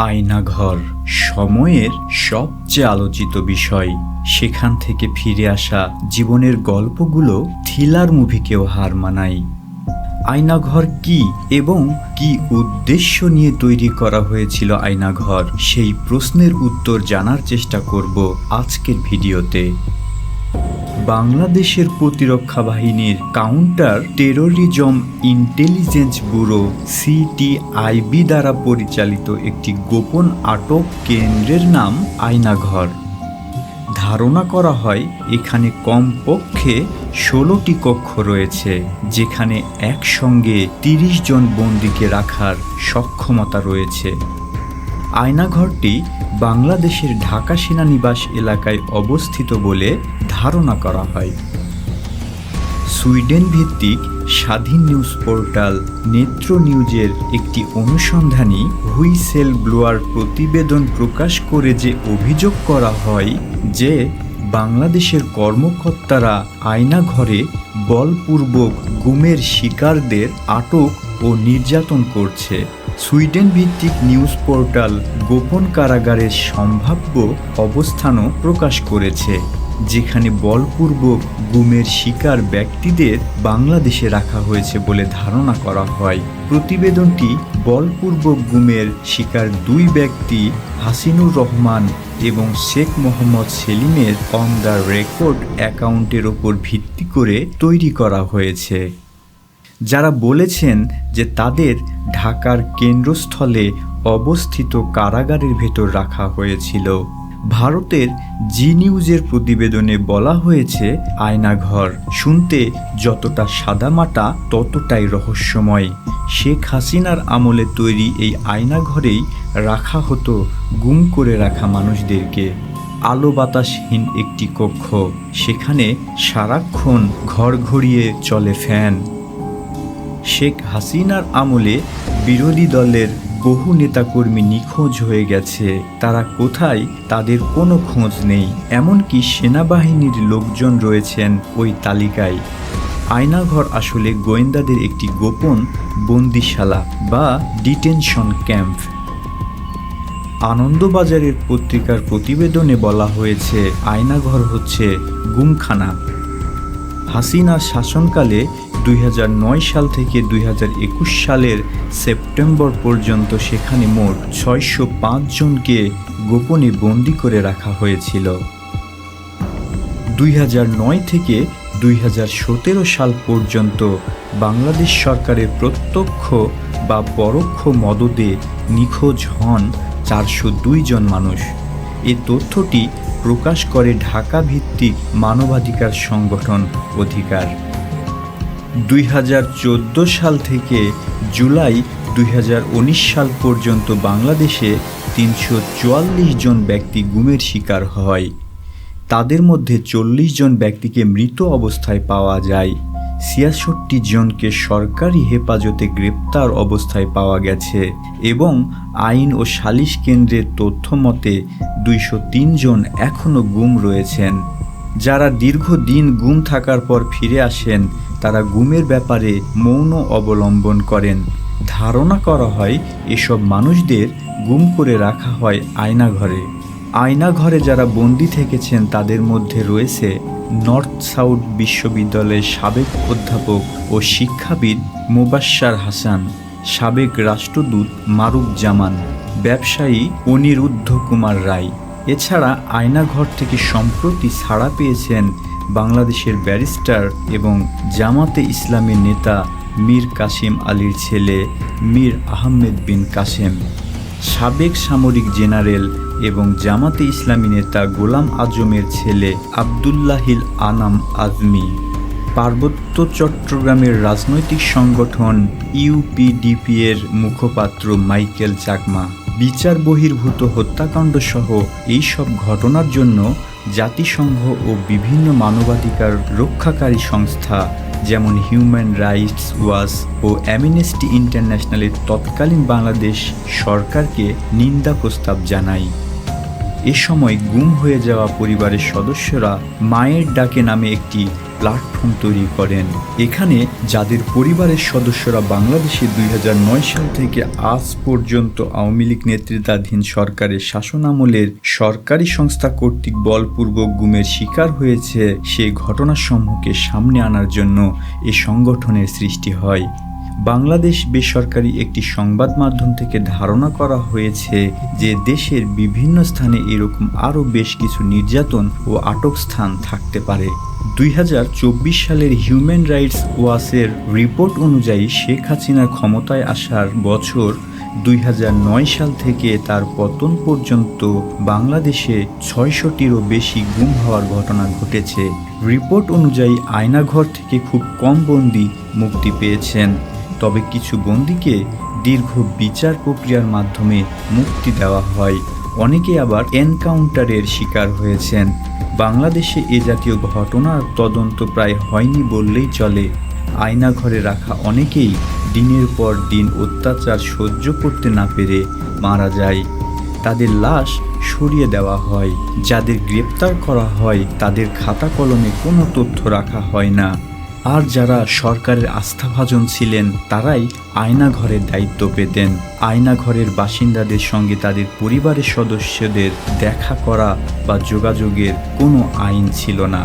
আয়নাঘর সময়ের সবচেয়ে আলোচিত বিষয়। সেখান থেকে ফিরে আসা জীবনের গল্পগুলো থ্রিলার মুভিকেও হার মানায়। আয়নাঘর কি এবং কি উদ্দেশ্য নিয়ে তৈরি করা হয়েছিল আয়নাঘর, সেই প্রশ্নের উত্তর জানার চেষ্টা করব আজকের ভিডিওতে। বাংলাদেশের প্রতিরক্ষা বাহিনীর counter terrorism intelligence bureau CTIB দ্বারা পরিচালিত একটি গোপন আটক কেন্দ্রের নাম আয়নাঘর। ধারণা করা হয় এখানে কমপক্ষে 16টি কক্ষ রয়েছে, যেখানে একসঙ্গে 30 জন বন্দীকে রাখার সক্ষমতা রয়েছে। আয়নাঘরটি বাংলাদেশের ঢাকা সেনানিবাস এলাকায় অবস্থিত বলে ধারণা করা হয়। সুইডেন ভিত্তিক স্বাধীন নিউজ পোর্টাল নেত্র নিউজের একটি অনুসন্ধানী হুইসেল ব্লোয়ার প্রতিবেদন প্রকাশ করে যে অভিযোগ করা হয় যে বাংলাদেশের কর্মকর্তারা আয়নাঘরে বলপূর্বক গুমের শিকারদের আটক ও নির্যাতন করছে। সুইডেন ভিত্তিক নিউজ পোর্টাল গোপন কারাগারের সম্ভাব্য অবস্থানও প্রকাশ করেছে, যেখানে বলপূর্বক গুমের শিকার ব্যক্তিদের বাংলাদেশে রাখা হয়েছে বলে ধারণা করা হয়। প্রতিবেদনটি বলপূর্বক গুমের শিকার 2 ব্যক্তি হাসিনুর রহমান এবং শেখ মোহাম্মদ সেলিমের অন দ্য রেকর্ড অ্যাকাউন্টের ওপর ভিত্তি করে তৈরি করা হয়েছে, যারা বলেছেন যে তাদের ঢাকার কেন্দ্রস্থলে অবস্থিত কারাগারের ভেতর রাখা হয়েছিল। ভারতের জি নিউজের প্রতিবেদনে বলা হয়েছে আয়নাঘর শুনতে যতটা সাদামাটা ততটাই রহস্যময়। শেখ হাসিনার আমলে তৈরি এই আয়নাঘরেই রাখা হতো গুম করে রাখা মানুষদেরকে। আলো বাতাসহীন একটি কক্ষ, সেখানে সারাক্ষণ ঘড়ঘড়িয়ে চলে ফ্যান। শেখ হাসিনার আমলে বিরোধী দলের বহু নেতাকর্মী নিখোঁজ হয়ে গেছে, তারা কোথায় তাদের কোনো খোঁজ নেই। এমনকি সেনাবাহিনীর লোকজন রয়েছেন ওই তালিকায়। আয়নাঘর আসলে গোয়েন্দাদের একটি গোপন বন্দিশালা বা ডিটেনশন ক্যাম্প। আনন্দবাজারের পত্রিকার প্রতিবেদনে বলা হয়েছে আয়নাঘর হচ্ছে গুমখানা। হাসিনার শাসনকালে 2009 সাল থেকে 2021 সালের সেপ্টেম্বর পর্যন্ত সেখানে মোট 605 জনকে গোপনে বন্দী করে রাখা হয়েছিল। 2009 থেকে 2017 সাল পর্যন্ত বাংলাদেশ সরকারের প্রত্যক্ষ বা পরোক্ষ মদদে নিখোঁজ হন 402 জন মানুষ। এ তথ্যটি প্রকাশ করে ঢাকা ভিত্তিক মানবাধিকার সংগঠন অধিকার। 2014 সাল থেকে জুলাই 2019 সাল পর্যন্ত বাংলাদেশে 344 জন ব্যক্তি গুমের শিকার হয়। তাদের মধ্যে 40 জন ব্যক্তিকে মৃত অবস্থায় পাওয়া যায়। 66 জনকে সরকারি হেফাজতে গ্রেপ্তার অবস্থায় পাওয়া গেছে এবং আইন ও সালিশ কেন্দ্রের তথ্য মতে 203 জন এখনও গুম রয়েছেন। যারা দীর্ঘদিন গুম থাকার পর ফিরে আসেন তারা গুমের ব্যাপারে মৌন অবলম্বন করেন। ধারণা করা হয় এসব মানুষদের গুম করে রাখা হয় আয়নাঘরে। আয়নাঘরে যারা বন্দী থেকেছেন তাদের মধ্যে রয়েছে নর্থ সাউথ বিশ্ববিদ্যালয়ের সাবেক অধ্যাপক ও শিক্ষাবিদ মোবাশ্বের হাসান, সাবেক রাষ্ট্রদূত মারুফ জামান, ব্যবসায়ী অনিরুদ্ধ কুমার রায়। এছাড়া আয়নাঘর থেকে সম্প্রতি ছাড়া পেয়েছেন বাংলাদেশের ব্যারিস্টার এবং জামাতে ইসলামী নেতা মীর কাসেম আলীর ছেলে মীর আহমেদ বিন কাসেম, সাবেক সামরিক জেনারেল এবং জামাতে ইসলামী নেতা গোলাম আজমের ছেলে আবদুল্লাহিল আনাম আজমি, পার্বত্য চট্টগ্রামের রাজনৈতিক সংগঠন ইউপিডিপি এর মুখপাত্র মাইকেল চাকমা। বিচার বহির্ভূত হত্যাকাণ্ড সহ এইসব ঘটনার জন্য জাতিসংঘ ও বিভিন্ন মানবাধিকার রক্ষাকারী সংস্থা যেমন হিউম্যান রাইটস ওয়াচ ও অ্যামনেস্টি ইন্টারন্যাশনালের তৎকালীন বাংলাদেশ সরকারকে নিন্দা প্রস্তাব জানায়। এ সময় গুম হয়ে যাওয়া পরিবারের সদস্যরা মায়ের ডাকে নামে একটি প্ল্যাটফর্ম তৈরি করেন। এখানে যাদের পরিবারের সদস্যরা বাংলাদেশে 2009 সাল থেকে আজ পর্যন্ত আওয়ামী লীগ নেতৃত্বাধীন সরকারের শাসনামলের সরকারি সংস্থা কর্তৃক বলপূর্বক গুমের শিকার হয়েছে, সেই ঘটনাসমূহকে সামনে আনার জন্য এ সংগঠনের সৃষ্টি হয়। বাংলাদেশ বেসরকারি একটি সংবাদ মাধ্যম থেকে ধারণা করা হয়েছে যে দেশের বিভিন্ন স্থানে এরকম আরও বেশ কিছু নির্যাতন ও আটক স্থান থাকতে পারে। 2024 সালের হিউম্যান রাইটস ওয়াচের রিপোর্ট অনুযায়ী শেখ হাসিনার ক্ষমতায় আসার বছর 2009 সাল থেকে তার পতন পর্যন্ত বাংলাদেশে 600টিরও বেশি গুম হওয়ার ঘটনা ঘটেছে। রিপোর্ট অনুযায়ী আয়নাঘর থেকে খুব কম বন্দী মুক্তি পেয়েছেন, তবে কিছু বন্দীকে দীর্ঘ বিচার প্রক্রিয়ার মাধ্যমে মুক্তি দেওয়া হয়। অনেকে আবার এনকাউন্টারের শিকার হয়েছেন। বাংলাদেশে এ জাতীয় ঘটনার তদন্ত প্রায় হয়নি বললেই চলে। আয়নাঘরে রাখা অনেকেই দিনের পর দিন অত্যাচার সহ্য করতে না পেরে মারা যায়। তাদের লাশ সরিয়ে দেওয়া হয়। যাদের গ্রেপ্তার করা হয় তাদের খাতা কলমে কোনো তথ্য রাখা হয় না। আর যারা সরকারের আস্থাভাজন ছিলেন তারাই আয়নাঘরের দায়িত্ব পেতেন। আয়নাঘরের বাসিন্দাদের সঙ্গে তাদের পরিবারের সদস্যদের দেখা করা বা যোগাযোগের কোনো আইন ছিল না।